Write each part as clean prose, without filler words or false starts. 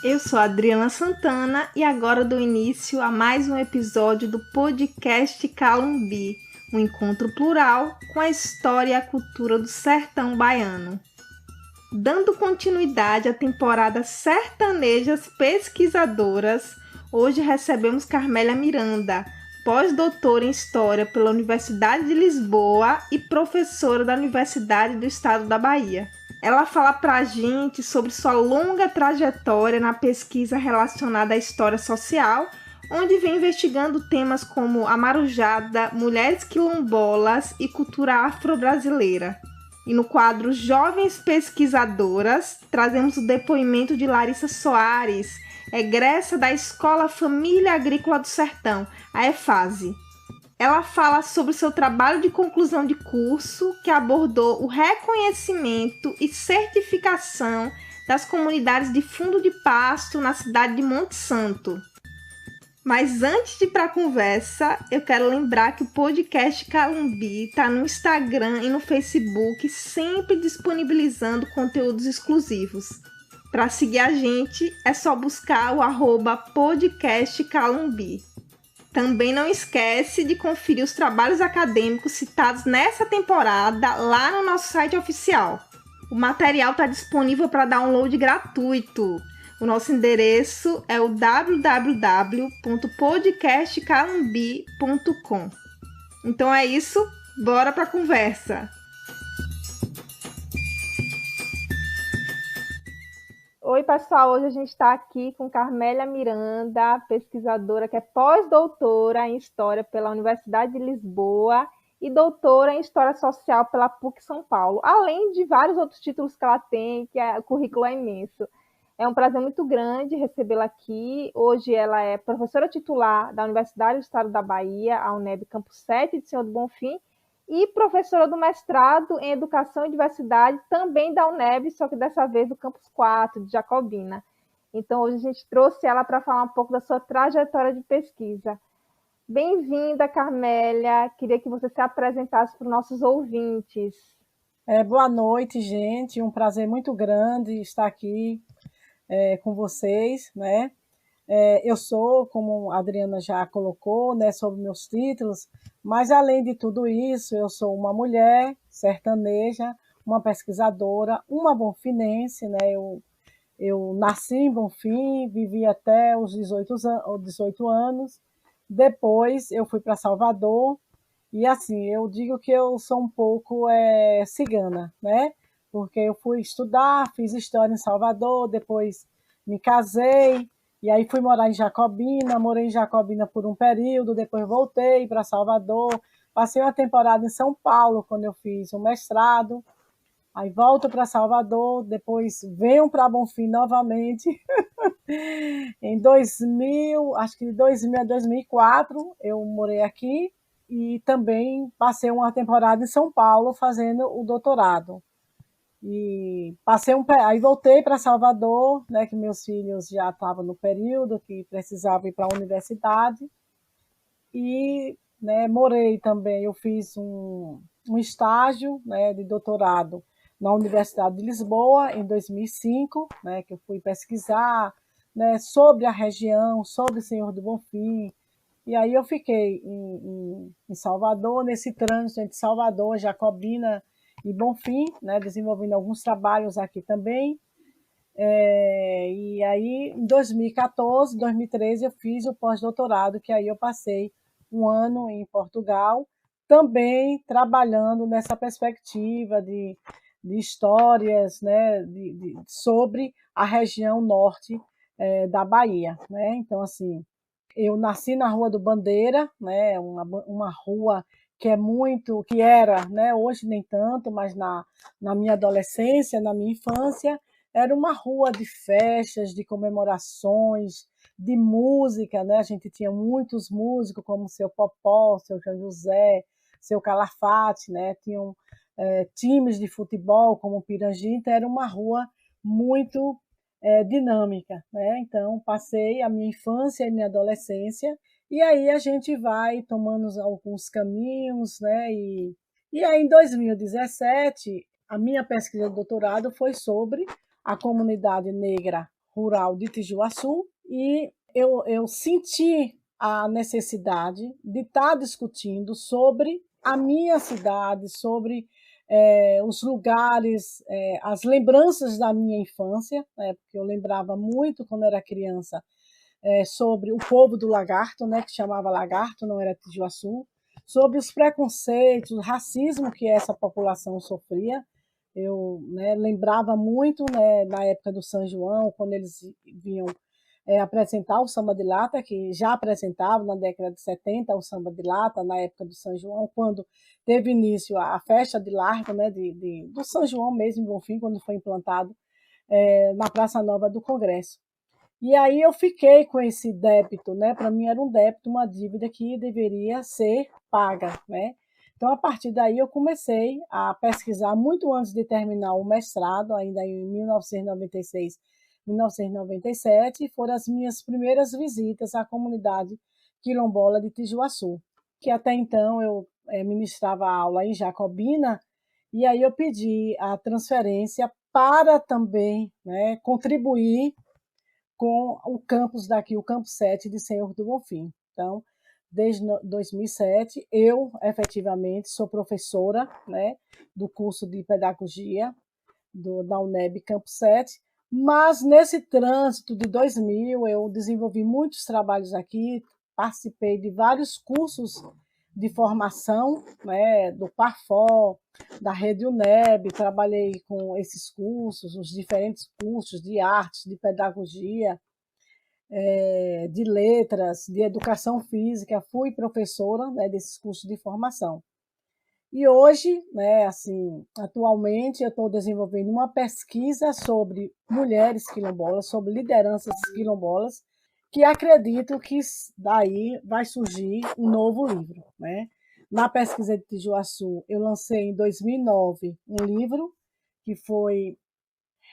Eu sou a Adriana Santana e agora dou início a mais um episódio do podcast Calumbi, um encontro plural com a história e a cultura do sertão baiano. Dando continuidade à temporada Sertanejas Pesquisadoras, hoje recebemos Carmélia Miranda, pós-doutora em História pela Universidade de Lisboa e professora da Universidade do Estado da Bahia. Ela fala pra gente sobre sua longa trajetória na pesquisa relacionada à história social, onde vem investigando temas como a marujada, mulheres quilombolas e cultura afro-brasileira. E no quadro Jovens Pesquisadoras, trazemos o depoimento de Larissa Soares, egressa da Escola Família Agrícola do Sertão, a EFASE. Ela fala sobre o seu trabalho de conclusão de curso, que abordou o reconhecimento e certificação das comunidades de fundo de pasto na cidade de Monte Santo. Mas antes de ir para a conversa, eu quero lembrar que o podcast Calumbi está no Instagram e no Facebook, sempre disponibilizando conteúdos exclusivos. Para seguir a gente, é só buscar o @podcastcalumbi. Também não esquece de conferir os trabalhos acadêmicos citados nessa temporada lá no nosso site oficial. O material está disponível para download gratuito. O nosso endereço é o www.podcastcalumbi.com. Então é isso, bora para a conversa! Oi, pessoal, hoje a gente está aqui com Carmélia Miranda, pesquisadora que é pós-doutora em História pela Universidade de Lisboa e doutora em História Social pela PUC São Paulo, além de vários outros títulos que ela tem, que o currículo é imenso. É um prazer muito grande recebê-la aqui. Hoje ela é professora titular da Universidade do Estado da Bahia, a UNEB Campus 7 de Senhor do Bonfim, e professora do mestrado em Educação e Diversidade, também da UNEB, só que dessa vez do Campus 4, de Jacobina. Então, hoje a gente trouxe ela para falar um pouco da sua trajetória de pesquisa. Bem-vinda, Carmélia. Queria que você se apresentasse para os nossos ouvintes. Boa noite, gente. Um prazer muito grande estar aqui com vocês, né? Eu sou, como a Adriana já colocou, né, sobre meus títulos, mas além de tudo isso, eu sou uma mulher sertaneja, uma pesquisadora, uma bonfinense, né? Eu nasci em Bonfim, vivi até os 18 anos, depois eu fui para Salvador, e assim, eu digo que eu sou um pouco cigana, né? Porque eu fui estudar, fiz história em Salvador, depois me casei, e aí fui morar em Jacobina, morei em Jacobina por um período, depois voltei para Salvador, passei uma temporada em São Paulo, quando eu fiz o mestrado, aí volto para Salvador, depois venho para Bonfim novamente. Em 2000, acho que de 2000 a 2004, eu morei aqui, e também passei uma temporada em São Paulo fazendo o doutorado. E aí voltei para Salvador, né, que meus filhos já estavam no período que precisavam ir para a universidade. E, né, morei também, eu fiz um estágio, né, de doutorado na Universidade de Lisboa em 2005, né, que eu fui pesquisar, né, sobre a região, sobre o Senhor do Bonfim. E aí eu fiquei em Salvador, nesse trânsito entre Salvador, Jacobina e Bonfim, né, desenvolvendo alguns trabalhos aqui também. E aí, em 2014, 2013, eu fiz o pós-doutorado, que aí eu passei um ano em Portugal, também trabalhando nessa perspectiva de histórias, né, sobre a região norte da Bahia, né? Então, assim, eu nasci na Rua do Bandeira, né, uma rua que era, né, hoje nem tanto, mas na minha adolescência, na minha infância, era uma rua de festas, de comemorações, de música, né? A gente tinha muitos músicos, como o seu Popó, seu João José, seu Calafate, né? Tinham times de futebol, como o Pirangi, então era uma rua muito dinâmica, né? Então, passei a minha infância e minha adolescência, e aí a gente vai tomando alguns caminhos, né? E aí, em 2017, a minha pesquisa de doutorado foi sobre a comunidade negra rural de Tijuaçu, e eu senti a necessidade de estar discutindo sobre a minha cidade, sobre os lugares, as lembranças da minha infância, né, porque eu lembrava muito quando era criança sobre o povo do Lagarto, né, que chamava Lagarto, não era Tijuaçu, sobre os preconceitos, o racismo que essa população sofria. Eu, né, lembrava muito, né, na época do São João, quando eles vinham apresentar o samba de lata, que já apresentava na década de 70 o samba de lata, na época do São João, quando teve início a festa de largo, né, do São João mesmo, em Bonfim, quando foi implantado na Praça Nova do Congresso. E aí eu fiquei com esse débito, né? Para mim era um débito, uma dívida que deveria ser paga, né? Então, a partir daí, eu comecei a pesquisar muito antes de terminar o mestrado, ainda em 1996, 1997, e foram as minhas primeiras visitas à comunidade quilombola de Tijuaçu, que até então eu ministrava aula em Jacobina, e aí eu pedi a transferência para também, né, contribuir com o campus daqui, o campus 7 de Senhor do Bonfim. Então, desde 2007, eu efetivamente sou professora, né, do curso de pedagogia da UNEB Campus 7, mas nesse trânsito de 2000 eu desenvolvi muitos trabalhos aqui, participei de vários cursos de formação, né, do Parfó, da Rede UNEB, trabalhei com esses cursos, os diferentes cursos de artes, de pedagogia, de letras, de educação física, fui professora, né, desses cursos de formação. E hoje, né, assim, atualmente, eu estou desenvolvendo uma pesquisa sobre mulheres quilombolas, sobre lideranças quilombolas, que acredito que daí vai surgir um novo livro, né? Na pesquisa de Tijuaçu, eu lancei em 2009 um livro que foi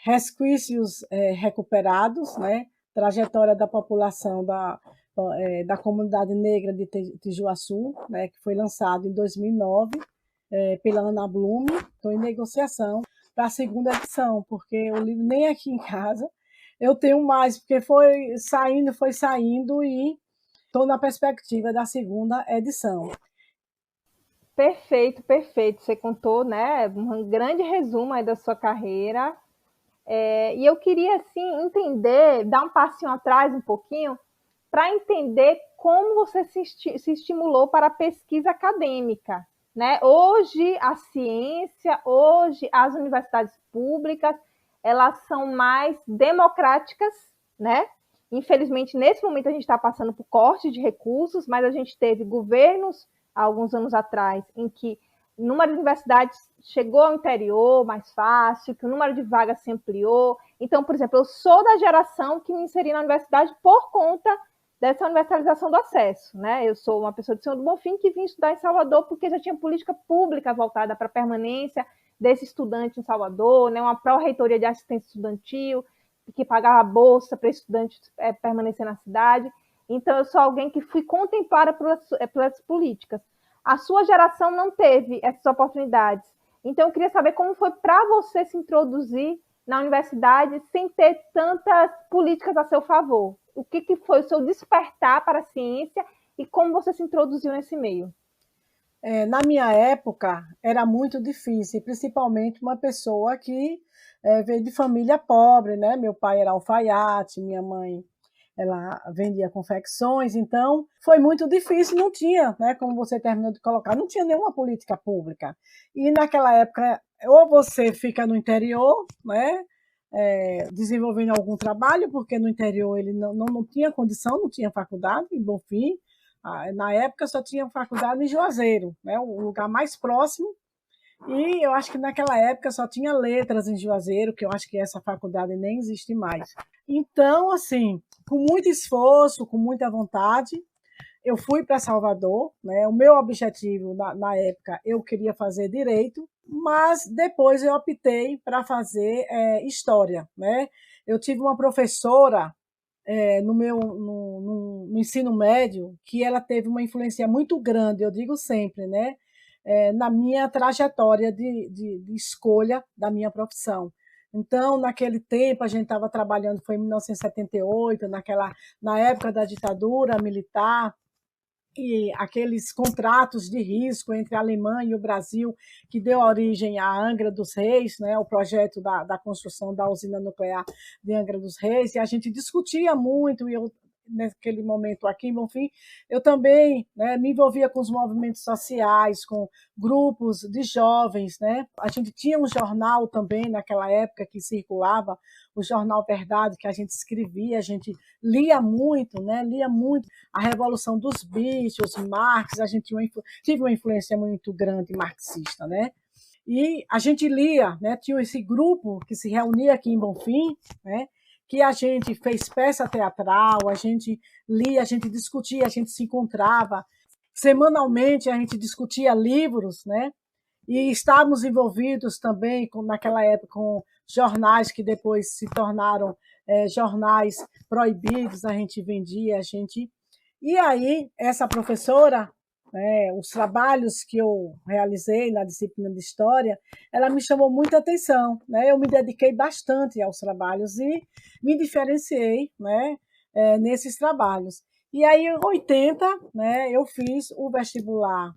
Resquícios Recuperados, né? Trajetória da população da comunidade negra de Tijuaçu, né? Que foi lançado em 2009 pela Ana Blume. Estou em negociação para a segunda edição, porque o livro nem aqui em casa eu tenho mais, porque foi saindo e estou na perspectiva da segunda edição. Perfeito, perfeito. Você contou, né, um grande resumo aí da sua carreira. E eu queria, assim, entender, dar um passinho atrás um pouquinho, para entender como você se estimulou para a pesquisa acadêmica. Né? Hoje, a ciência, hoje, as universidades públicas, elas são mais democráticas, né? Infelizmente, nesse momento, a gente está passando por corte de recursos, mas a gente teve governos, há alguns anos atrás, em que o número de universidades chegou ao interior mais fácil, que o número de vagas se ampliou. Então, por exemplo, eu sou da geração que me inseri na universidade por conta dessa universalização do acesso. Né? Eu sou uma pessoa de Senhor do Bonfim que vim estudar em Salvador porque já tinha política pública voltada para a permanência desse estudante em Salvador, né? Uma pró-reitoria de assistência estudantil, que pagava bolsa para estudantes permanecer na cidade. Então, eu sou alguém que fui contemplada pelas políticas. A sua geração não teve essas oportunidades. Então, eu queria saber como foi para você se introduzir na universidade sem ter tantas políticas a seu favor. O que foi o seu despertar para a ciência e como você se introduziu nesse meio? Na minha época, era muito difícil, principalmente uma pessoa que veio de família pobre, né? Meu pai era alfaiate, minha mãe ela vendia confecções, então foi muito difícil, não tinha, né, como você terminou de colocar, não tinha nenhuma política pública. E naquela época, ou você fica no interior, né, desenvolvendo algum trabalho, porque no interior ele não tinha condição, não tinha faculdade, em Bonfim. Na época só tinha faculdade em Juazeiro, né, o lugar mais próximo. E eu acho que naquela época só tinha letras em Juazeiro, que eu acho que essa faculdade nem existe mais. Então, assim, com muito esforço, com muita vontade, eu fui para Salvador, né? O meu objetivo na época, eu queria fazer direito, mas depois eu optei para fazer história, né? Eu tive uma professora no ensino médio que ela teve uma influência muito grande, eu digo sempre, né? Na minha trajetória de escolha da minha profissão. Então, naquele tempo, a gente estava trabalhando, foi em 1978, na época da ditadura militar, e aqueles contratos de risco entre a Alemanha e o Brasil, que deu origem à Angra dos Reis, né, o projeto da construção da usina nuclear de Angra dos Reis, e a gente discutia muito, e eu, naquele momento aqui em Bonfim, eu também, né, me envolvia com os movimentos sociais, com grupos de jovens, né? A gente tinha um jornal também naquela época que circulava, o Jornal Verdade, que a gente escrevia, a gente lia muito, né? Lia muito a Revolução dos Bichos, Marx, a gente tive uma influência muito grande marxista, né? E a gente lia, né? Tinha esse grupo que se reunia aqui em Bonfim, né? Que a gente fez peça teatral, a gente lia, a gente discutia, a gente se encontrava. Semanalmente a gente discutia livros, né? E estávamos envolvidos também, naquela época, com jornais que depois se tornaram jornais proibidos, a gente vendia, a gente... E aí, essa professora, os trabalhos que eu realizei na disciplina de História, ela me chamou muita atenção, né? Eu me dediquei bastante aos trabalhos e me diferenciei, né, nesses trabalhos. E aí, em 80, né, eu fiz o vestibular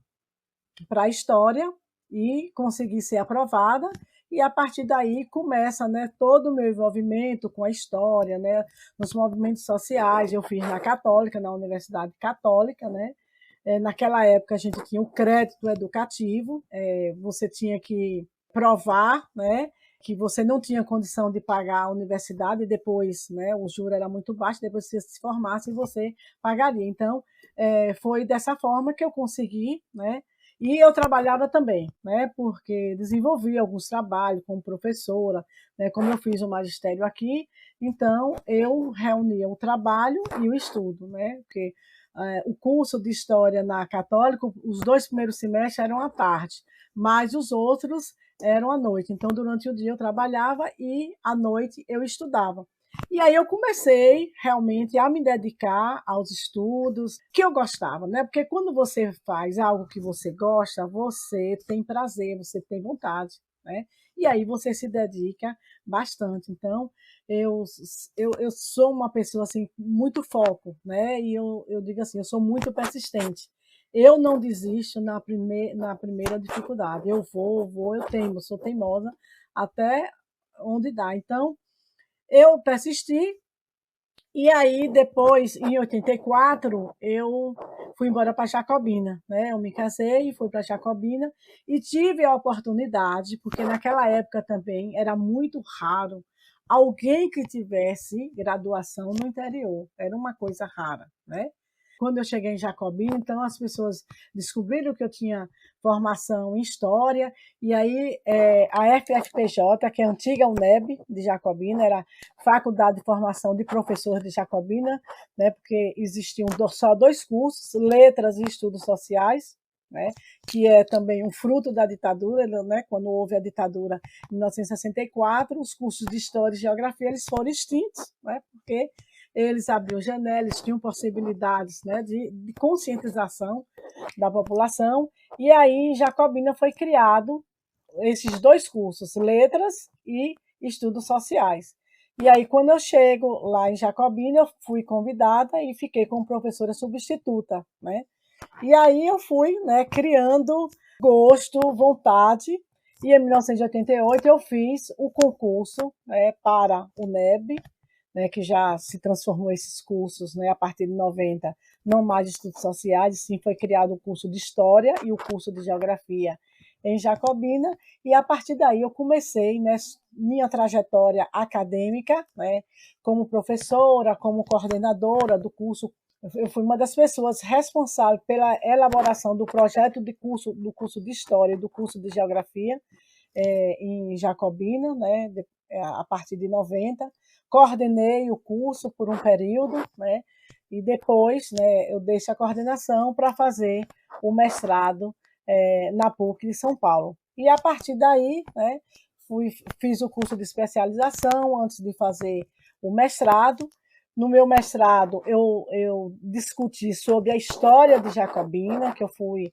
para História e consegui ser aprovada, e a partir daí começa, né, todo o meu envolvimento com a história, né, nos movimentos sociais. Eu fiz na Católica, na Universidade Católica, né? Naquela época a gente tinha o crédito educativo, você tinha que provar, né, que você não tinha condição de pagar a universidade, e depois, né, o juro era muito baixo, depois que você se formasse você pagaria. Então, foi dessa forma que eu consegui, né? E eu trabalhava também, né, porque desenvolvi alguns trabalhos como professora, né, como eu fiz o magistério aqui, então eu reunia o trabalho e o estudo, né, porque o curso de História na Católica, os 2 primeiros semestres eram à tarde, mas os outros eram à noite. Então, durante o dia eu trabalhava e à noite eu estudava. E aí eu comecei realmente a me dedicar aos estudos que eu gostava, né? Porque quando você faz algo que você gosta, você tem prazer, você tem vontade, né? E aí você se dedica bastante. Então, eu, eu sou uma pessoa assim, muito foco, né? E eu digo assim, eu sou muito persistente. Eu não desisto na primeira dificuldade. Eu sou teimosa até onde dá. Então, eu persisti, e aí depois, em 84, eu fui embora para Jacobina, né? Eu me casei e fui para Jacobina e tive a oportunidade, porque naquela época também era muito raro alguém que tivesse graduação no interior, era uma coisa rara, né? Quando eu cheguei em Jacobina, então as pessoas descobriram que eu tinha formação em História, e aí a FFPJ, que é a antiga UNEB de Jacobina, era Faculdade de Formação de Professores de Jacobina, né, porque existiam só 2 cursos, Letras e Estudos Sociais, né, que é também um fruto da ditadura, né, quando houve a ditadura em 1964, os cursos de História e Geografia eles foram extintos, né, porque eles abriam janelas, tinham possibilidades, né, de conscientização da população, e aí em Jacobina foi criado esses 2 cursos, Letras e Estudos Sociais. E aí, quando eu chego lá em Jacobina, eu fui convidada e fiquei como professora substituta, né? E aí eu fui, né, criando gosto, vontade, e em 1988 eu fiz o concurso, né, para o NEB, né, que já se transformou esses cursos, né, a partir de 90, não mais de estudos sociais, sim foi criado o curso de História e o curso de Geografia em Jacobina, e a partir daí eu comecei, né, minha trajetória acadêmica, né, como professora, como coordenadora do curso. Eu fui uma das pessoas responsáveis pela elaboração do projeto do curso de História e do curso de Geografia em Jacobina, né, a partir de 90. Coordenei o curso por um período, né, e depois, né, eu deixo a coordenação para fazer o mestrado na PUC de São Paulo. E a partir daí, né, fiz o curso de especialização antes de fazer o mestrado. No meu mestrado, eu discuti sobre a história de Jacobina, que eu fui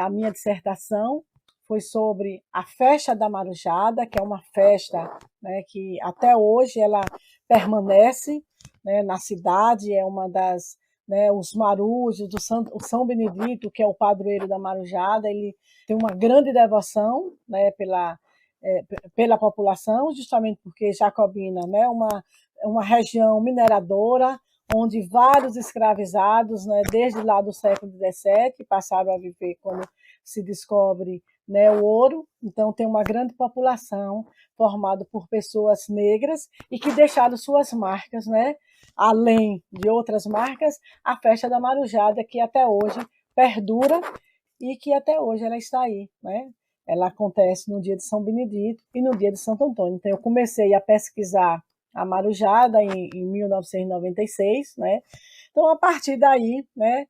a minha dissertação foi sobre a festa da Marujada, que é uma festa, né, que até hoje ela permanece, né, na cidade, é uma das, né, os marujos, o São Benedito, que é o padroeiro da Marujada, ele tem uma grande devoção, né, pela população, justamente porque Jacobina, né, uma região mineradora, onde vários escravizados, né, desde lá do século XVII, passaram a viver quando se descobre, né, o ouro. Então, tem uma grande população formada por pessoas negras e que deixaram suas marcas, né, além de outras marcas, a festa da Marujada, que até hoje perdura e que até hoje ela está aí, né? Ela acontece no dia de São Benedito e no dia de Santo Antônio. Então, eu comecei a pesquisar a Marujada em 1996, né? Então, a partir daí, né,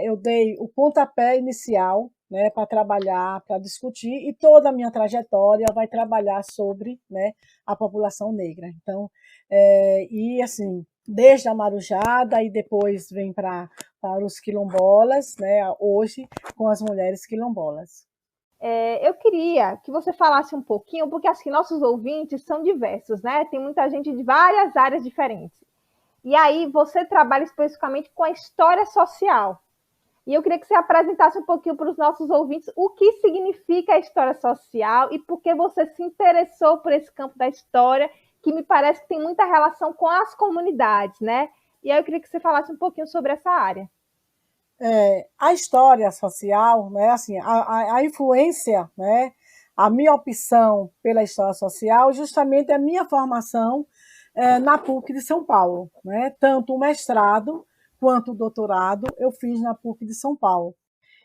eu dei o pontapé inicial, né, para trabalhar, para discutir, e toda a minha trajetória vai trabalhar sobre, né, a população negra. Então, e assim, desde a Marujada e depois vem para os quilombolas, né, hoje com as mulheres quilombolas. Eu queria que você falasse um pouquinho, porque assim, nossos ouvintes são diversos, né? Tem muita gente de várias áreas diferentes. E aí você trabalha especificamente com a história social. E eu queria que você apresentasse um pouquinho para os nossos ouvintes o que significa a história social e por que você se interessou por esse campo da história, que me parece que tem muita relação com as comunidades, né? E aí eu queria que você falasse um pouquinho sobre essa área. A história social, né, assim, a influência, né, a minha opção pela história social, justamente é a minha formação na PUC de São Paulo, né, tanto o mestrado quanto o doutorado eu fiz na PUC de São Paulo.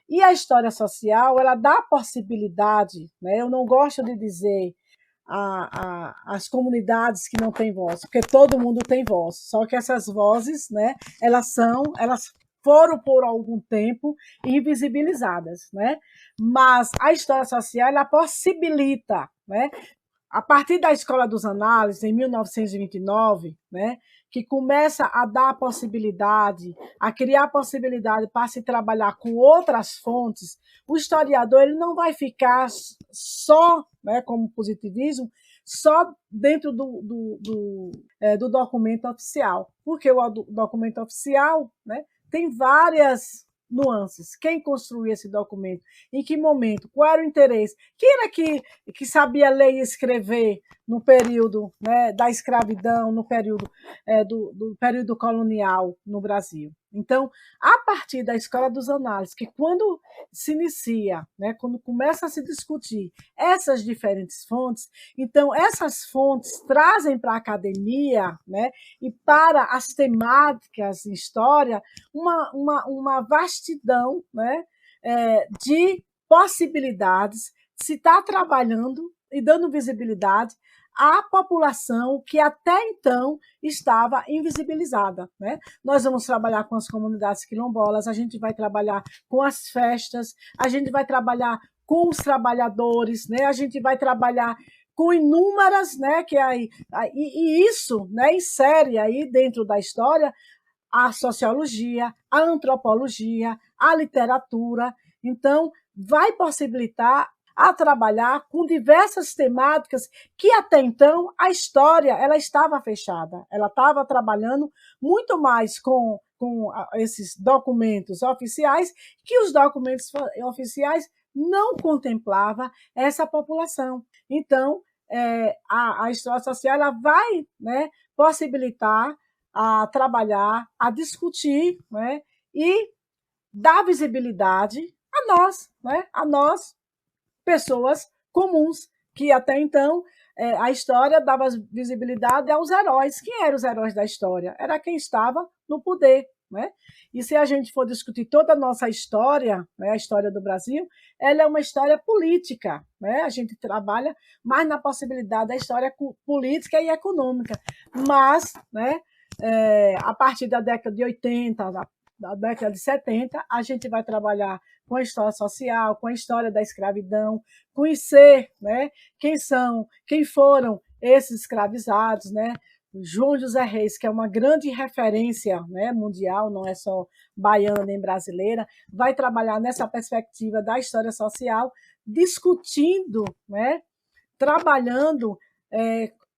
E a história social, ela dá possibilidade, né, eu não gosto de dizer as comunidades que não têm voz, porque todo mundo tem voz, só que essas vozes, né, elas foram por algum tempo invisibilizadas, né? Mas a história social ela possibilita, né? A partir da Escola dos Análises, em 1929, né, que começa a dar a possibilidade, a criar a possibilidade para se trabalhar com outras fontes, o historiador ele não vai ficar só, né, como positivismo, só dentro do documento oficial, porque o documento oficial, né, tem várias nuances. Quem construiu esse documento? Em que momento? Qual era o interesse? Quem era que sabia ler e escrever no período, né, da escravidão, no período do período colonial no Brasil? Então, a partir da Escola dos Análises, que quando se inicia, né, quando começa a se discutir essas diferentes fontes, então essas fontes trazem para a academia, né, e para as temáticas em história uma vastidão, né, de possibilidades de se estar trabalhando e dando visibilidade à população que até então estava invisibilizada, né? Nós vamos trabalhar com as comunidades quilombolas, a gente vai trabalhar com as festas, a gente vai trabalhar com os trabalhadores, né? A gente vai trabalhar com inúmeras, né? E isso, né, insere aí dentro da história a sociologia, a antropologia, a literatura. Então, vai possibilitar a trabalhar com diversas temáticas que até então a história ela estava fechada. Ela estava trabalhando muito mais com esses documentos oficiais, que os documentos oficiais não contemplavam essa população. Então, a história social ela vai, né, possibilitar a trabalhar, a discutir, né, e dar visibilidade a nós, né, a nós, pessoas comuns, que até então a história dava visibilidade aos heróis. Quem eram os heróis da história? Era quem estava no poder. Né? E se a gente for discutir toda a nossa história, né, a história do Brasil, ela é uma história política. Né? A gente trabalha mais na possibilidade da história política e econômica. Mas, né, a partir da década de 80, da década de 70, a gente vai trabalhar com a história social, com a história da escravidão, conhecer, né, quem foram esses escravizados, né? João José Reis, que é uma grande referência, né, mundial, não é só baiana nem brasileira, vai trabalhar nessa perspectiva da história social, discutindo, né, trabalhando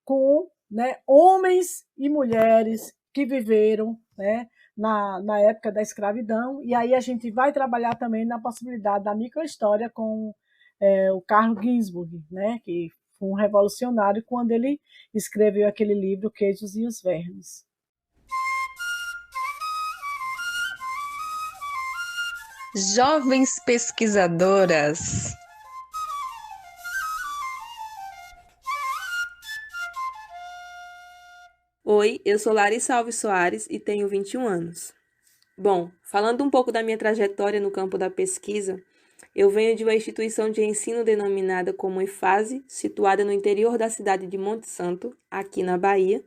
com, né, homens e mulheres que viveram, né, na época da escravidão, e aí a gente vai trabalhar também na possibilidade da microhistória com o Carlo Ginzburg, né, que foi um revolucionário quando ele escreveu aquele livro Queijos e os Vermes. Jovens pesquisadoras. Oi, eu sou Larissa Alves Soares e tenho 21 anos. Bom, falando um pouco da minha trajetória no campo da pesquisa, eu venho de uma instituição de ensino denominada como IFASE, situada no interior da cidade de Monte Santo, aqui na Bahia.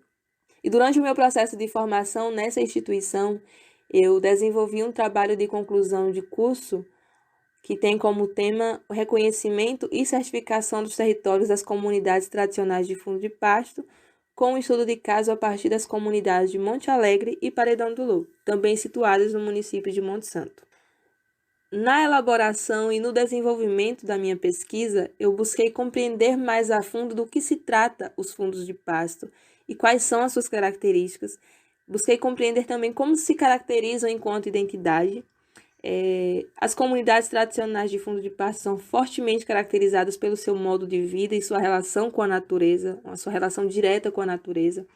E durante o meu processo de formação nessa instituição, eu desenvolvi um trabalho de conclusão de curso que tem como tema o reconhecimento e certificação dos territórios das comunidades tradicionais de fundo de pasto, com um estudo de caso a partir das comunidades de Monte Alegre e Paredão do Lobo, também situadas no município de Monte Santo. Na elaboração e no desenvolvimento da minha pesquisa, eu busquei compreender mais a fundo do que se trata os fundos de pasto e quais são as suas características. Busquei compreender também como se caracterizam enquanto identidade. As comunidades tradicionais de fundo de pasto são fortemente caracterizadas pelo seu modo de vida e sua relação com a natureza, a sua relação direta com a natureza,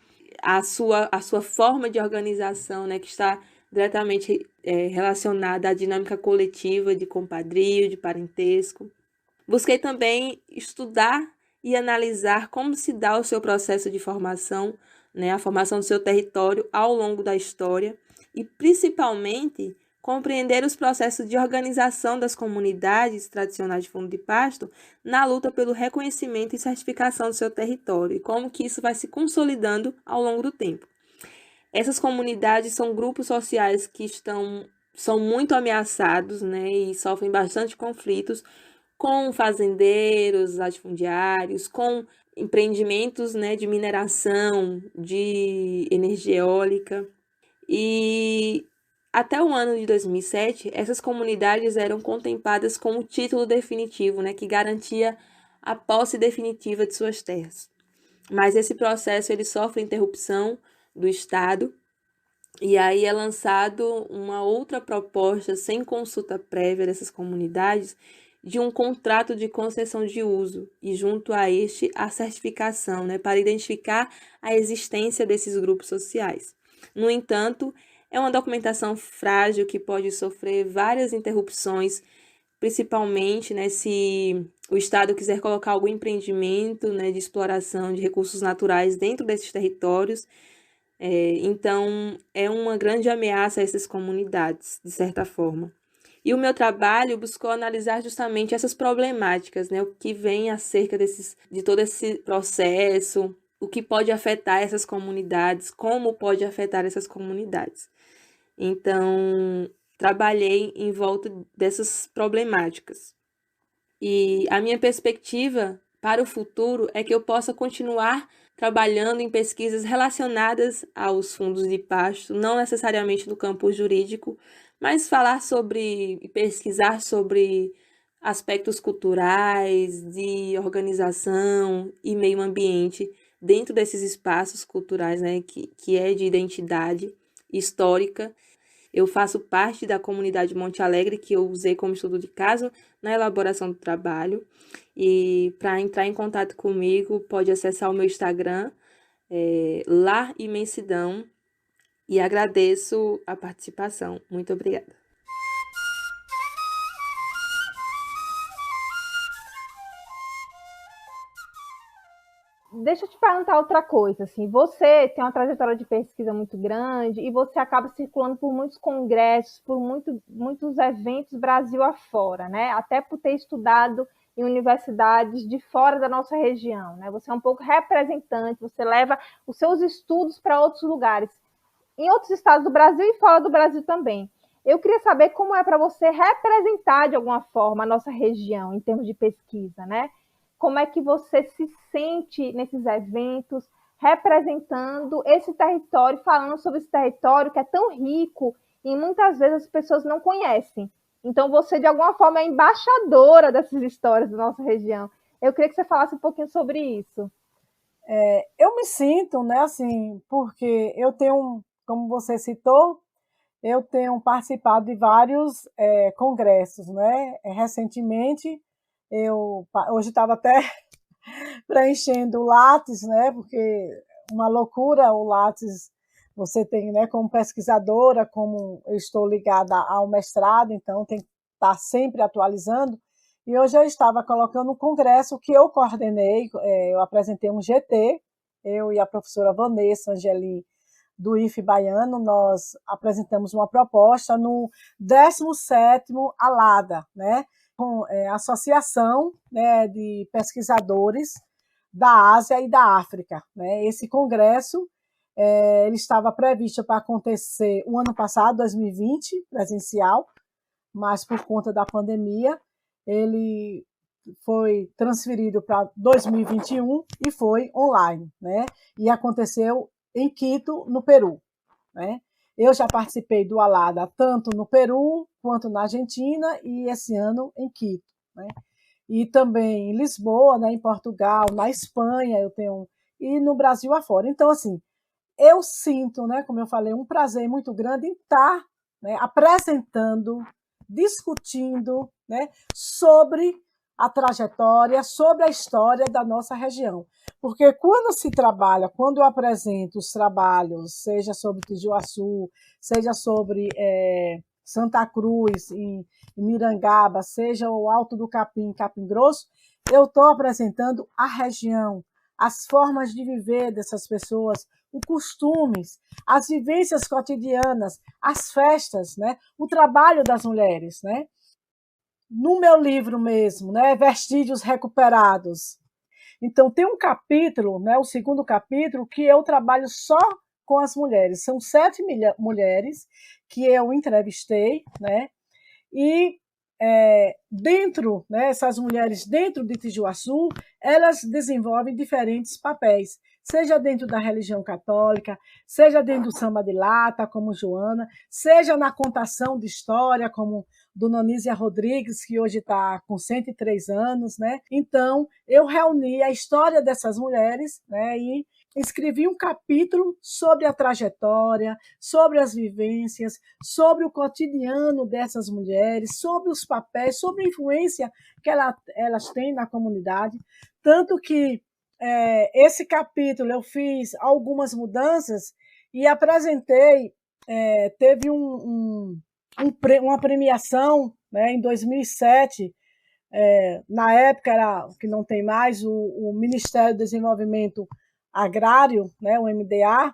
a sua forma de organização, né, que está diretamente relacionada à dinâmica coletiva de compadrio, de parentesco. Busquei também estudar e analisar como se dá o seu processo de formação, né, a formação do seu território ao longo da história e, principalmente, compreender os processos de organização das comunidades tradicionais de fundo de pasto na luta pelo reconhecimento e certificação do seu território e como que isso vai se consolidando ao longo do tempo. Essas comunidades são grupos sociais que são muito ameaçados, né, e sofrem bastante conflitos com fazendeiros, latifundiários, com empreendimentos, né, de mineração, de energia eólica. E até o ano de 2007, essas comunidades eram contempladas com o título definitivo, né, que garantia a posse definitiva de suas terras. Mas esse processo ele sofre interrupção do Estado e aí é lançado uma outra proposta sem consulta prévia dessas comunidades de um contrato de concessão de uso e junto a este a certificação, né, para identificar a existência desses grupos sociais. No entanto, é uma documentação frágil que pode sofrer várias interrupções, principalmente, né, se o Estado quiser colocar algum empreendimento, né, de exploração de recursos naturais dentro desses territórios. Então, é uma grande ameaça a essas comunidades, de certa forma. E o meu trabalho buscou analisar justamente essas problemáticas, né, o que vem acerca de todo esse processo, o que pode afetar essas comunidades, como pode afetar essas comunidades. Então, trabalhei em volta dessas problemáticas. E a minha perspectiva para o futuro é que eu possa continuar trabalhando em pesquisas relacionadas aos fundos de pasto, não necessariamente no campo jurídico, mas falar sobre e pesquisar sobre aspectos culturais, de organização e meio ambiente dentro desses espaços culturais, né, que é de identidade histórica. Eu faço parte da comunidade Monte Alegre, que eu usei como estudo de caso na elaboração do trabalho. E para entrar em contato comigo, pode acessar o meu Instagram, Lar Imensidão, e agradeço a participação. Muito obrigada. Deixa eu te perguntar outra coisa, assim, você tem uma trajetória de pesquisa muito grande e você acaba circulando por muitos congressos, por muitos eventos Brasil afora, né? Até por ter estudado em universidades de fora da nossa região, né? Você é um pouco representante, você leva os seus estudos para outros lugares, em outros estados do Brasil e fora do Brasil também. Eu queria saber como é para você representar de alguma forma a nossa região em termos de pesquisa, né? Como é que você se sente nesses eventos, representando esse território, falando sobre esse território que é tão rico e muitas vezes as pessoas não conhecem. Então, você, de alguma forma, é embaixadora dessas histórias da nossa região. Eu queria que você falasse um pouquinho sobre isso. Eu me sinto, né, assim, porque eu tenho, como você citou, eu tenho participado de vários congressos, né? Recentemente, hoje estava até preenchendo o Lattes, né? Porque uma loucura o Lattes você tem, né? Como pesquisadora, como eu estou ligada ao mestrado, então tem que estar sempre atualizando. E hoje eu estava colocando um congresso que eu coordenei, eu apresentei um GT, eu e a professora Vanessa Angelim, do IFE Baiano, nós apresentamos uma proposta no 17º ALADA, né, com a Associação, né, de Pesquisadores da Ásia e da África. Né. Esse congresso ele estava previsto para acontecer o ano passado, 2020, presencial, mas por conta da pandemia, ele foi transferido para 2021 e foi online, né? E aconteceu em Quito, no Peru, né? Eu já participei do ALADA tanto no Peru quanto na Argentina e esse ano em Quito, né? E também em Lisboa, né, em Portugal, na Espanha, eu tenho e no Brasil afora. Então, assim, eu sinto, né, como eu falei, um prazer muito grande em estar, né, apresentando, discutindo, né, sobre a trajetória, sobre a história da nossa região. Porque quando se trabalha, quando eu apresento os trabalhos, seja sobre Tijuaçu, seja sobre Santa Cruz, em Mirangaba, seja o Alto do Capim, Capim Grosso, eu estou apresentando a região, as formas de viver dessas pessoas, os costumes, as vivências cotidianas, as festas, né? O trabalho das mulheres. Né? No meu livro mesmo, né? Vestígios Recuperados. Então, tem um capítulo, né? O segundo capítulo, que eu trabalho só com as mulheres. São 7 mulheres que eu entrevistei, né? E dentro, né, essas mulheres dentro de Tijuaçu, elas desenvolvem diferentes papéis, seja dentro da religião católica, seja dentro do samba de lata, como Joana, seja na contação de história, como Dona Nízia Rodrigues, que hoje está com 103 anos. Né? Então, eu reuni a história dessas mulheres, né, e escrevi um capítulo sobre a trajetória, sobre as vivências, sobre o cotidiano dessas mulheres, sobre os papéis, sobre a influência que elas têm na comunidade. Tanto que esse capítulo eu fiz algumas mudanças e apresentei, teve uma premiação, né, em 2007, na época era, que não tem mais, o Ministério do Desenvolvimento Agrário, né, o MDA,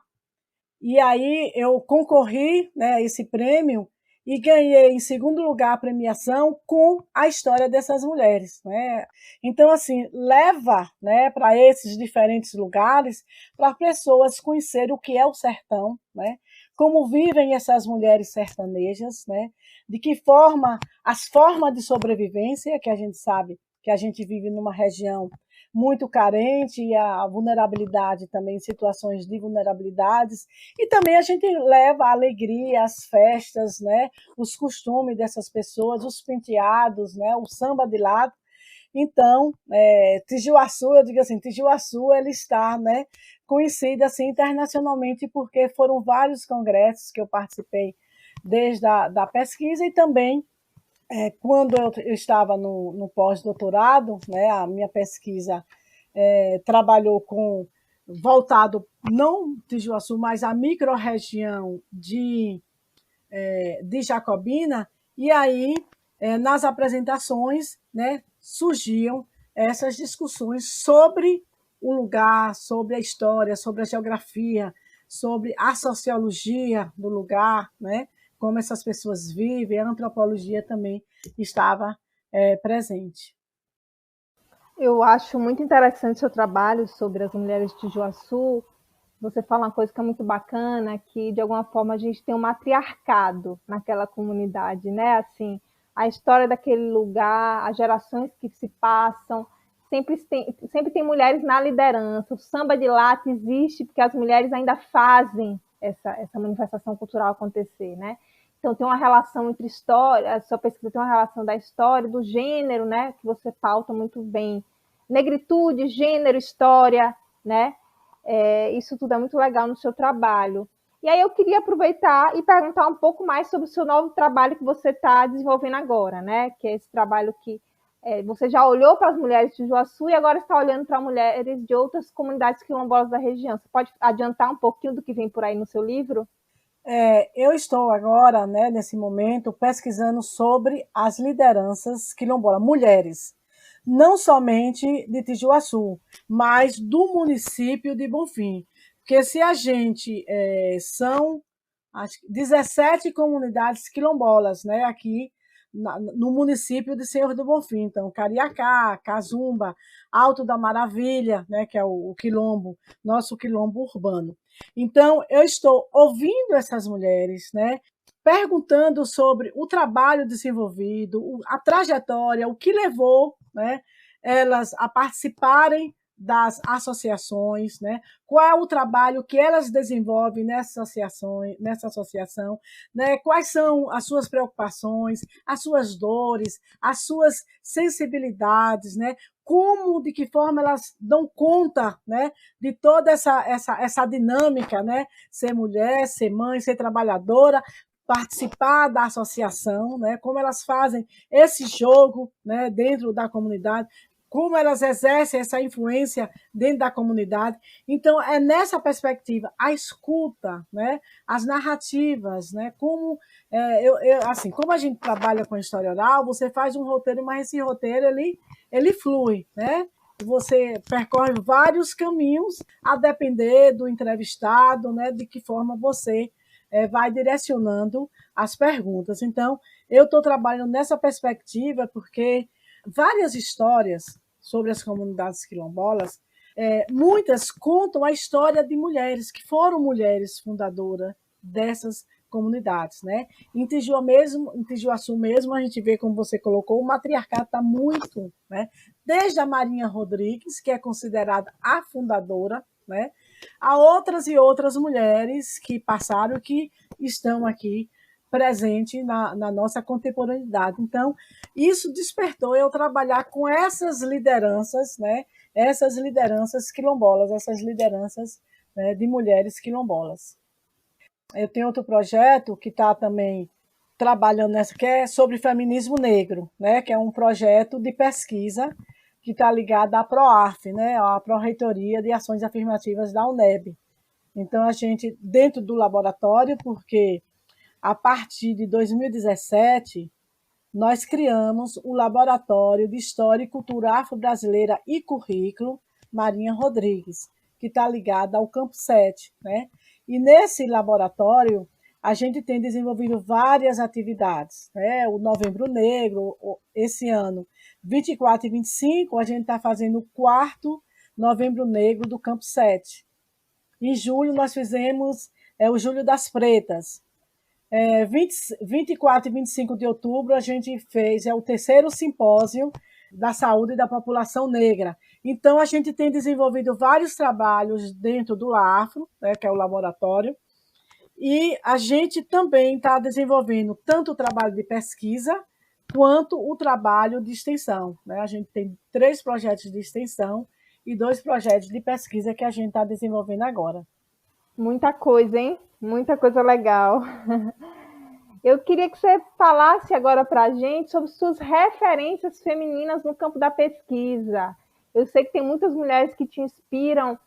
e aí eu concorri, né, a esse prêmio e ganhei em segundo lugar a premiação com a história dessas mulheres. Né? Então, assim, leva, né, para esses diferentes lugares para pessoas conhecerem o que é o sertão, né? Como vivem essas mulheres sertanejas, né? De que forma, as formas de sobrevivência, que a gente sabe que a gente vive numa região muito carente e a vulnerabilidade também, situações de vulnerabilidades, e também a gente leva a alegria, as festas, né, os costumes dessas pessoas, os penteados, né, o samba de lado. Então, Tijuaçu, eu digo assim, Tijuaçu ele está, né, conhecida assim internacionalmente porque foram vários congressos que eu participei desde da pesquisa e também quando eu estava no pós-doutorado, né, a minha pesquisa trabalhou voltado não de Juaçu, mas a microrregião de Jacobina, e aí, nas apresentações, né, surgiam essas discussões sobre o lugar, sobre a história, sobre a geografia, sobre a sociologia do lugar, né, como essas pessoas vivem, a antropologia também estava presente. Eu acho muito interessante o seu trabalho sobre as mulheres de Juaçu. Você fala uma coisa que é muito bacana, que de alguma forma a gente tem um matriarcado naquela comunidade, né? Assim, a história daquele lugar, as gerações que se passam, sempre tem mulheres na liderança. O samba de lata existe porque as mulheres ainda fazem essa manifestação cultural acontecer, né? Então, tem uma relação entre história, a sua pesquisa tem uma relação da história, do gênero, né? Que você pauta muito bem. Negritude, gênero, história, né? Isso tudo é muito legal no seu trabalho. E aí eu queria aproveitar e perguntar um pouco mais sobre o seu novo trabalho que você está desenvolvendo agora, né? Que é esse trabalho que você já olhou para as mulheres de Juaçu e agora está olhando para mulheres de outras comunidades quilombolas da região. Você pode adiantar um pouquinho do que vem por aí no seu livro? Eu estou agora, né, nesse momento, pesquisando sobre as lideranças quilombolas, mulheres, não somente de Tijuaçu, mas do município de Bonfim. Porque se a gente são acho, 17 comunidades quilombolas, né, aqui no município de Senhor do Bonfim. Então, Cariacá, Cazumba, Alto da Maravilha, né, que é o quilombo, nosso quilombo urbano. Então, eu estou ouvindo essas mulheres, né, perguntando sobre o trabalho desenvolvido, a trajetória, o que levou, né, elas a participarem das associações, né? Qual é o trabalho que elas desenvolvem nessa associação, né? Quais são as suas preocupações, as suas dores, as suas sensibilidades, né? Como, de que forma elas dão conta, né, de toda essa dinâmica, né? Ser mulher, ser mãe, ser trabalhadora, participar da associação, né? Como elas fazem esse jogo, né, dentro da comunidade, como elas exercem essa influência dentro da comunidade. Então, é nessa perspectiva, a escuta, né, as narrativas, né, como, assim, como a gente trabalha com história oral, você faz um roteiro, mas esse roteiro ele flui, né? Você percorre vários caminhos a depender do entrevistado, né, de que forma você vai direcionando as perguntas. Então, eu estou trabalhando nessa perspectiva porque várias histórias sobre as comunidades quilombolas, muitas contam a história de mulheres que foram mulheres fundadoras dessas comunidades, né? Em Tijuaçu mesmo, a gente vê, como você colocou, o matriarcado está muito, né? Desde a Marinha Rodrigues, que é considerada a fundadora, né? A outras e outras mulheres que passaram, que estão aqui presente na nossa contemporaneidade. Então, isso despertou eu trabalhar com essas lideranças, né? Essas lideranças quilombolas, essas lideranças, né, de mulheres quilombolas. Eu tenho outro projeto que está também trabalhando nessa, que é sobre feminismo negro, né? Que é um projeto de pesquisa que está ligado à PROAF, né? A Pró-Reitoria de Ações Afirmativas da UNEB. Então, a gente, dentro do laboratório, porque a partir de 2017, nós criamos o Laboratório de História e Cultura Afro-Brasileira e Currículo Marinha Rodrigues, que está ligado ao Campo 7, né? E nesse laboratório, a gente tem desenvolvido várias atividades, né? O Novembro Negro, esse ano, 24 e 25, a gente está fazendo o 4º Novembro Negro do Campo 7. Em julho, nós fizemos o Julho das Pretas. 24 e 25 de outubro, a gente fez o 3º simpósio da saúde da população negra. Então, a gente tem desenvolvido vários trabalhos dentro do LAFRO, né, que é o laboratório, e a gente também está desenvolvendo tanto o trabalho de pesquisa quanto o trabalho de extensão, né? A gente tem 3 projetos de extensão e 2 projetos de pesquisa que a gente está desenvolvendo agora. Muita coisa, hein? Muita coisa legal. Eu queria que você falasse agora para a gente sobre suas referências femininas no campo da pesquisa. Eu sei que tem muitas mulheres que te inspiram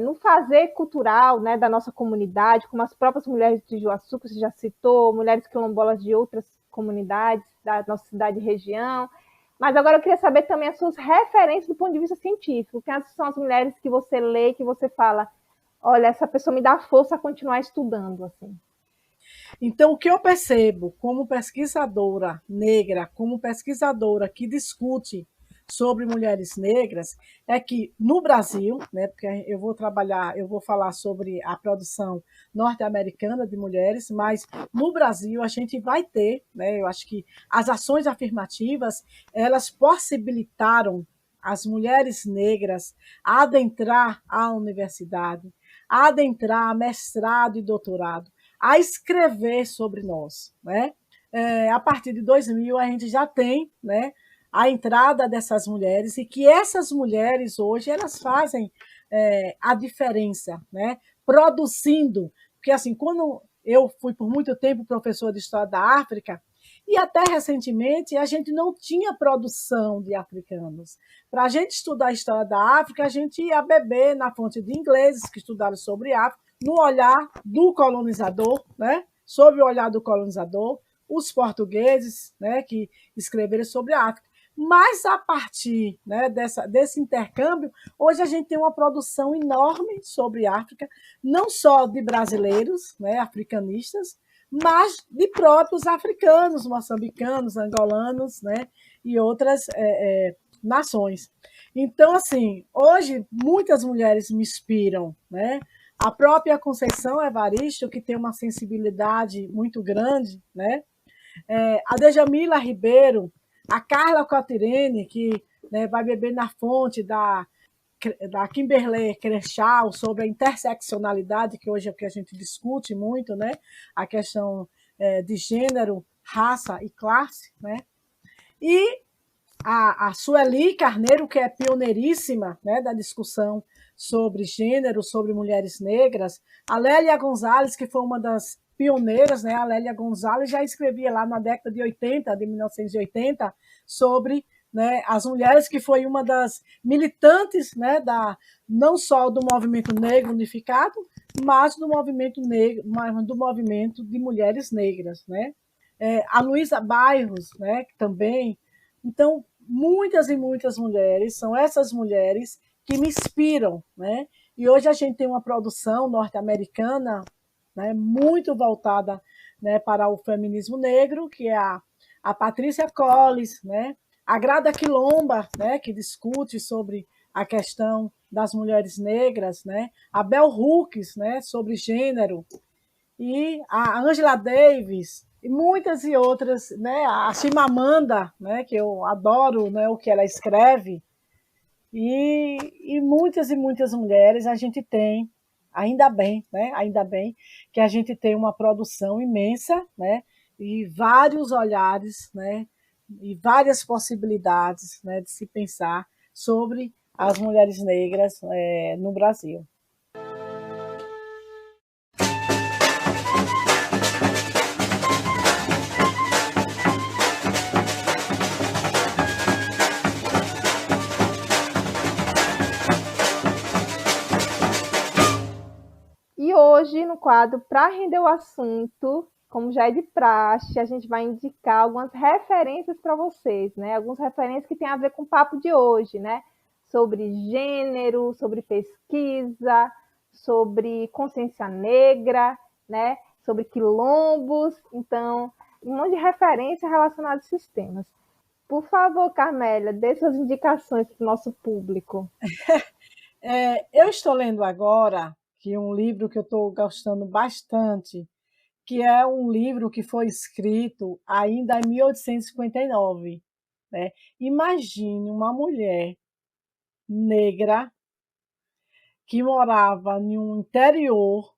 no fazer cultural, né, da nossa comunidade, como as próprias mulheres de Juaçu, que você já citou, mulheres quilombolas de outras comunidades da nossa cidade e região. Mas agora eu queria saber também as suas referências do ponto de vista científico. Quem são as mulheres que você lê, que você fala, olha, essa pessoa me dá força a continuar estudando, assim. Então, o que eu percebo como pesquisadora negra, como pesquisadora que discute sobre mulheres negras, é que no Brasil, né, porque eu vou falar sobre a produção norte-americana de mulheres, mas no Brasil a gente vai ter, né, eu acho que as ações afirmativas, elas possibilitaram as mulheres negras adentrar a universidade, adentrar mestrado e doutorado, a escrever sobre nós, né? A partir de 2000 a gente já tem, né, a entrada dessas mulheres, e que essas mulheres hoje elas fazem a diferença, né? Produzindo, porque assim, quando eu fui por muito tempo professora de História da África, e até recentemente a gente não tinha produção de africanos. Para a gente estudar a história da África, a gente ia beber na fonte de ingleses que estudaram sobre a África, no olhar do colonizador, né? Sob o olhar do colonizador, os portugueses, né, que escreveram sobre a África. Mas a partir, né, desse intercâmbio, hoje a gente tem uma produção enorme sobre a África, não só de brasileiros, né, africanistas, mas de próprios africanos, moçambicanos, angolanos, né, e outras nações. Então, assim, hoje muitas mulheres me inspiram, né? A própria Conceição Evaristo, que tem uma sensibilidade muito grande, né? A Djamila Ribeiro, a Carla Cotirene, que, né, vai beber na fonte da Kimberlé Crenshaw sobre a interseccionalidade, que hoje é o que a gente discute muito, né? A questão de gênero, raça e classe, né? E a Sueli Carneiro, que é pioneiríssima, né, da discussão sobre gênero, sobre mulheres negras, a Lélia Gonzalez, que foi uma das pioneiras, né? A Lélia Gonzalez já escrevia lá na década de 80, de 1980, sobre, né, as mulheres, que foi uma das militantes, né, não só do movimento negro unificado, mas do movimento negro, do movimento de mulheres negras, né? A Luísa Bairros, né, que também. Então, muitas e muitas mulheres, são essas mulheres que me inspiram, né? E hoje a gente tem uma produção norte-americana, né, muito voltada, né, para o feminismo negro, que é a Patrícia Colles, né, a Grada Quilomba, né, que discute sobre a questão das mulheres negras, né, a Bell Hooks, né, sobre gênero, e a Angela Davis, e muitas e outras, né, a Chimamanda, né, que eu adoro, né, o que ela escreve, e muitas e muitas mulheres a gente tem, ainda bem, né, ainda bem que a gente tem uma produção imensa, né, e vários olhares, né, e várias possibilidades, né, de se pensar sobre as mulheres negras no Brasil. E hoje, no quadro Para Render o Assunto, como já é de praxe, a gente vai indicar algumas referências para vocês, né? Algumas referências que têm a ver com o papo de hoje, né? Sobre gênero, sobre pesquisa, sobre consciência negra, né? Sobre quilombos. Então, um monte de referência relacionada a esses temas. Por favor, Carmélia, dê suas indicações para o nosso público. Eu estou lendo agora que um livro que eu estou gostando bastante, que é um livro que foi escrito ainda em 1859. Né? Imagine uma mulher negra que morava no interior,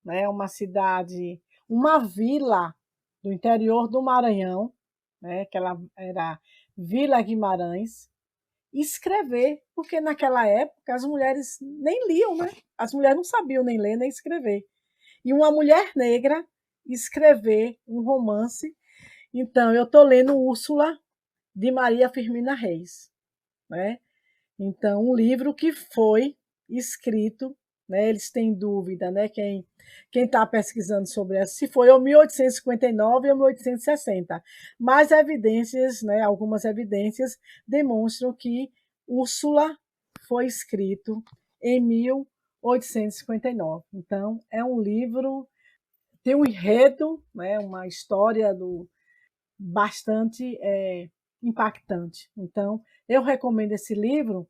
né? Uma cidade, uma vila do interior do Maranhão, né? Que ela era Vila Guimarães, escrever, porque naquela época as mulheres nem liam, né? As mulheres não sabiam nem ler nem escrever. E uma mulher negra escrever um romance. Então, eu estou lendo Úrsula, de Maria Firmina Reis. Né? Então, um livro que foi escrito, né? Eles têm dúvida, né? Quem está pesquisando sobre essa, se foi ou 1859 ou 1860. Mas evidências, né? Algumas evidências demonstram que Úrsula foi escrito em 1859. Então, é um livro, tem um enredo, né? Uma história bastante impactante. Então, eu recomendo esse livro.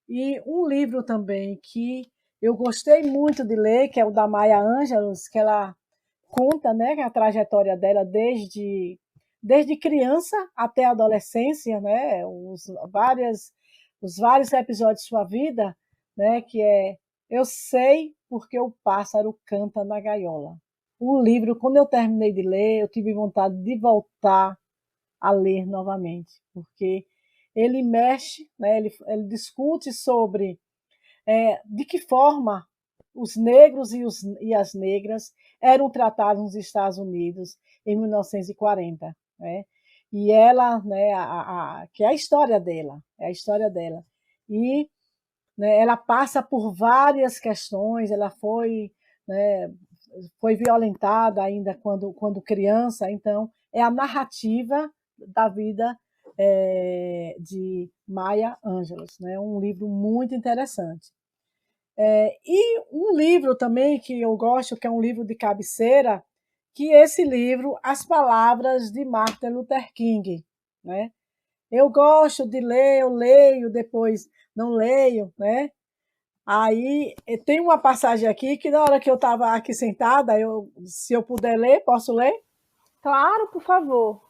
E um livro também que eu gostei muito de ler, que é o da Maya Angelou, que ela conta, né, a trajetória dela desde criança até a adolescência, né, os vários episódios de sua vida, né, que é Eu Sei Porque o Pássaro Canta na Gaiola. o livro, quando eu terminei de ler, eu tive vontade de voltar a ler novamente, porque ele mexe, né, ele discute sobre de que forma os negros e as negras eram tratados nos Estados Unidos em 1940, né? E ela, né, que é a história dela, é a história dela. E, né, ela passa por várias questões, ela né, foi violentada ainda quando criança, então é a narrativa da vida de Maya Angelou, né? Um livro muito interessante. E um livro também que eu gosto, que é um livro de cabeceira, que esse livro, As Palavras de Martin Luther King, né? Eu gosto de ler, eu leio, depois não leio, né? Aí tem uma passagem aqui que na hora que eu estava aqui sentada, se eu puder ler, posso ler? Claro, por favor.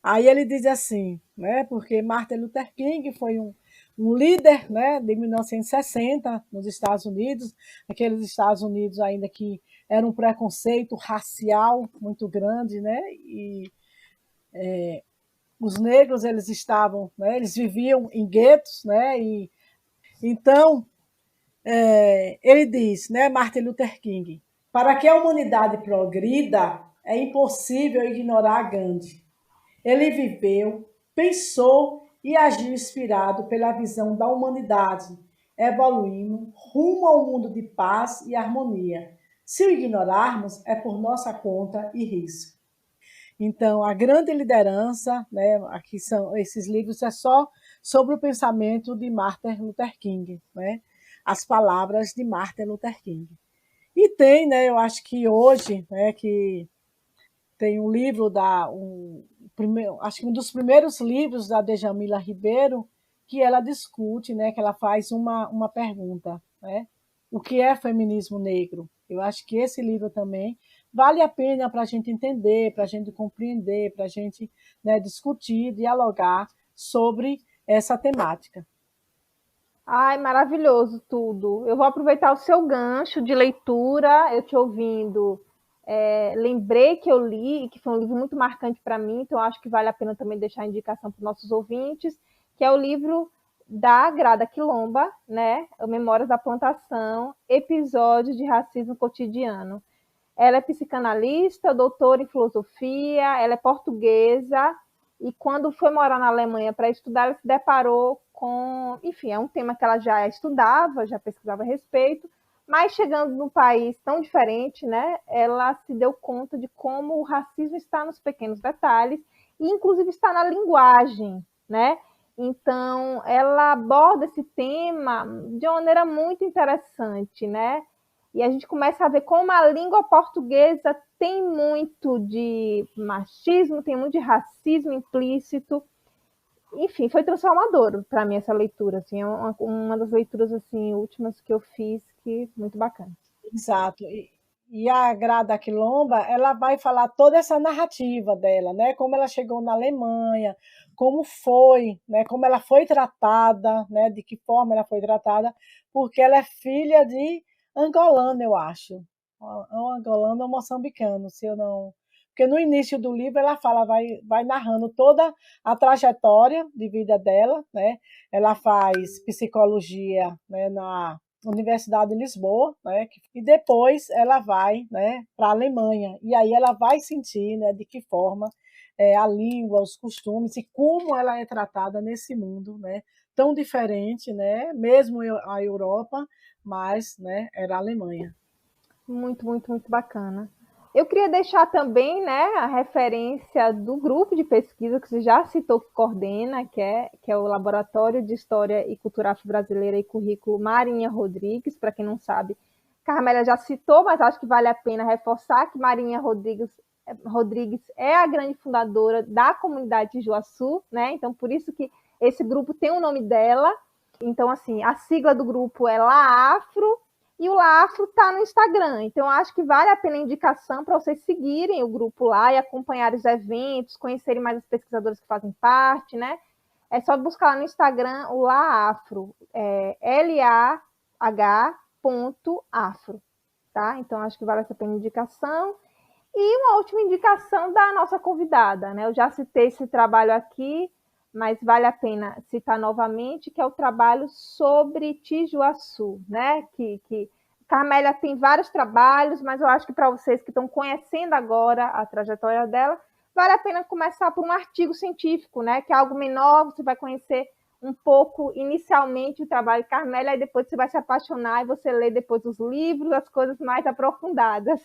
Aí ele diz assim, né? Porque Martin Luther King foi um líder, né, de 1960 nos Estados Unidos, aqueles Estados Unidos ainda que era um preconceito racial muito grande, né? E os negros eles estavam, né? Eles viviam em guetos, né? E então ele diz, né, Martin Luther King, para que a humanidade progrida é impossível ignorar Gandhi. Ele viveu, pensou e agiu inspirado pela visão da humanidade, evoluindo rumo ao mundo de paz e harmonia. Se o ignorarmos, é por nossa conta e risco. Então, a grande liderança, né, aqui são esses livros, é só sobre o pensamento de Martin Luther King, né? As palavras de Martin Luther King. E tem, né, eu acho que hoje, né, que tem um livro acho que um dos primeiros livros da Djamila Ribeiro, que ela discute, né, que ela faz uma pergunta, né? O que é feminismo negro? Eu acho que esse livro também vale a pena para a gente entender, para a gente compreender, para a gente, né, discutir, dialogar sobre essa temática. Ai, maravilhoso tudo. Eu vou aproveitar o seu gancho de leitura, eu te ouvindo. Lembrei que eu li, que foi um livro muito marcante para mim, então acho que vale a pena também deixar a indicação para os nossos ouvintes, que é o livro da Grada Quilomba, né? Memórias da Plantação, Episódios de Racismo Cotidiano. Ela é psicanalista, doutora em filosofia, ela é portuguesa, e quando foi morar na Alemanha para estudar, ela se deparou com, enfim, é um tema que ela já estudava, já pesquisava a respeito, mas chegando num país tão diferente, né, ela se deu conta de como o racismo está nos pequenos detalhes e inclusive está na linguagem, né? Então, ela aborda esse tema de uma maneira muito interessante, né? E a gente começa a ver como a língua portuguesa tem muito de machismo, tem muito de racismo implícito. Enfim, foi transformador para mim essa leitura. Assim, é uma das leituras assim últimas que eu fiz, que muito bacana. Exato. E a Grada Quilomba, ela vai falar toda essa narrativa dela, né? Como ela chegou na Alemanha, como foi, né? Como ela foi tratada, né? De que forma ela foi tratada, porque ela é filha de angolano, eu acho. Ou angolano ou moçambicano, se eu não. Porque no início do livro ela fala, vai narrando toda a trajetória de vida dela, né? Ela faz psicologia, né, na Universidade de Lisboa, né? E depois ela vai, né, para a Alemanha. E aí ela vai sentir, né, de que forma a língua, os costumes e como ela é tratada nesse mundo, né, tão diferente, né, mesmo a Europa, mas, né, era a Alemanha. Muito, muito, muito bacana. Eu queria deixar também, né, a referência do grupo de pesquisa que você já citou que coordena, que é o Laboratório de História e Cultura Afro-Brasileira e Currículo Marinha Rodrigues. Para quem não sabe, Carmélia já citou, mas acho que vale a pena reforçar que Marinha Rodrigues é a grande fundadora da comunidade de Juaçu, né? Então, por isso que esse grupo tem o nome dela. Então, assim, a sigla do grupo é LAAFRO, e o LAAFRO está no Instagram. Então, acho que vale a pena a indicação para vocês seguirem o grupo lá e acompanhar os eventos, conhecerem mais as pesquisadoras que fazem parte, né? É só buscar lá no Instagram o LAAFRO, LAH.afro. tá? Então, acho que vale essa pena indicação. E uma última indicação da nossa convidada, né? Eu já citei esse trabalho aqui, mas vale a pena citar novamente, que é o trabalho sobre Tijuaçu, né? Que Carmélia tem vários trabalhos, mas eu acho que para vocês que estão conhecendo agora a trajetória dela, vale a pena começar por um artigo científico, né? Que é algo menor, você vai conhecer um pouco inicialmente o trabalho de Carmélia, e depois você vai se apaixonar e você lê depois os livros, as coisas mais aprofundadas.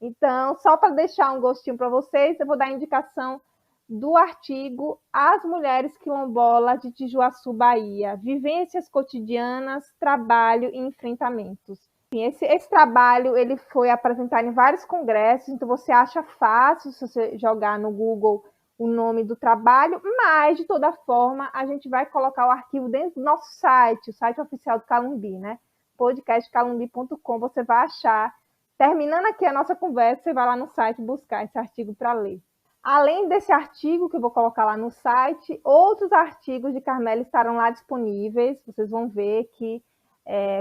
Então, só para deixar um gostinho para vocês, eu vou dar a indicação do artigo As Mulheres Quilombolas de Tijuaçu, Bahia, Vivências Cotidianas, Trabalho e Enfrentamentos. Esse trabalho ele foi apresentado em vários congressos, então você acha fácil se você jogar no Google o nome do trabalho, mas, de toda forma, a gente vai colocar o arquivo dentro do nosso site, o site oficial do Calumbi, né? podcastcalumbi.com, você vai achar. Terminando aqui a nossa conversa, você vai lá no site buscar esse artigo para ler. Além desse artigo que eu vou colocar lá no site, outros artigos de Carmélia estarão lá disponíveis. Vocês vão ver que,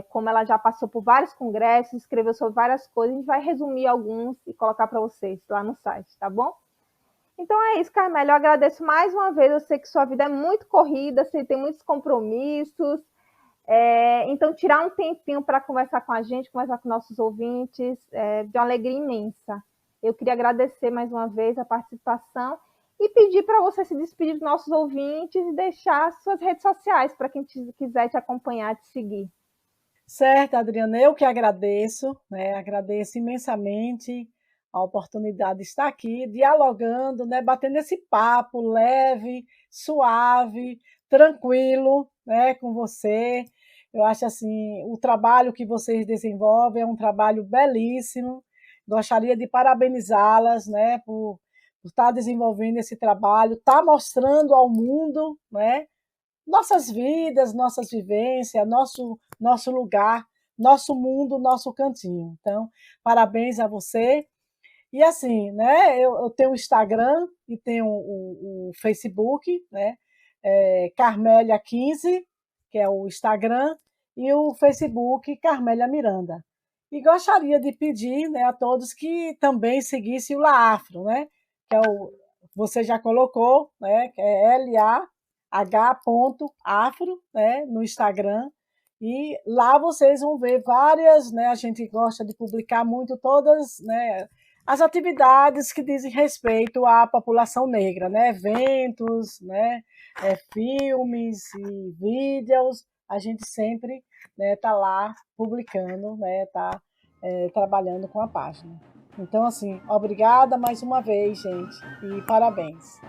como ela já passou por vários congressos, escreveu sobre várias coisas, a gente vai resumir alguns e colocar para vocês lá no site, tá bom? Então é isso, Carmélia. Eu agradeço mais uma vez. Eu sei que sua vida é muito corrida, você tem muitos compromissos. Então, tirar um tempinho para conversar com a gente, conversar com nossos ouvintes, de uma alegria imensa. Eu queria agradecer mais uma vez a participação e pedir para você se despedir dos nossos ouvintes e deixar suas redes sociais para quem quiser te acompanhar, te seguir. Certo, Adriana, eu que agradeço, né? Agradeço imensamente a oportunidade de estar aqui dialogando, né? Batendo esse papo leve, suave, tranquilo, né? Com você. Eu acho assim, o trabalho que vocês desenvolvem é um trabalho belíssimo. Gostaria de parabenizá-las, né? Por estar desenvolvendo esse trabalho, estar mostrando ao mundo, né? Nossas vidas, nossas vivências, nosso lugar, nosso mundo, nosso cantinho. Então, parabéns a você. E assim, né? Eu tenho o Instagram e tenho o Facebook, né? Carmélia 15, que é o Instagram, e o Facebook Carmélia Miranda. E gostaria de pedir, né, a todos que também seguissem o Laafro, né? Que é você já colocou, né? Que é LAH.afro, né? No Instagram. E lá vocês vão ver várias, né? A gente gosta de publicar muito todas, né? As atividades que dizem respeito à população negra, né? Eventos, né? Filmes e vídeos, a gente sempre tá lá publicando, né? Tá trabalhando com a página. Então, assim, obrigada mais uma vez, gente, e parabéns.